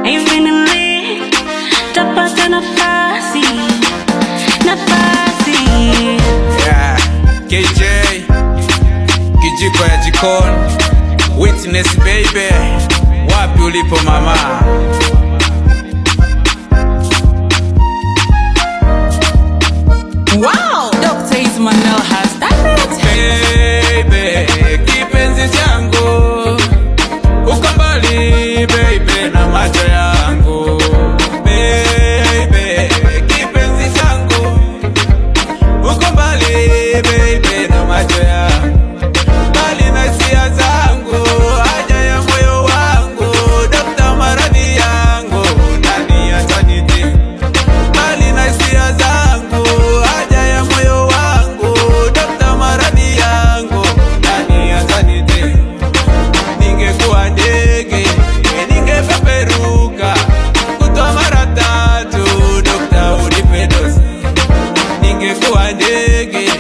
Finally tapata nafasi. Yeah, KJ kijiko ya jikoni, Witness baby, wapi ulipo mama? Wow, Dr. Ismail has done it. Baby, kipenzi changu, uko mbali baby na macho yangu. Baby, kipenzi changu, uko mbali baby na macho yangu. Mbali na hisia zangu, haja ya moyo wangu, Dr. maradhi yangu, nani ataniti? Mbali na hisia zangu, haja ya moyo wangu, Dr. maradhi yangu, nani ataniti? Ningekuwa ndege, ningepeperuka kutoa mara tatu, Dr. unipe dozi. Ningekuwa ndege,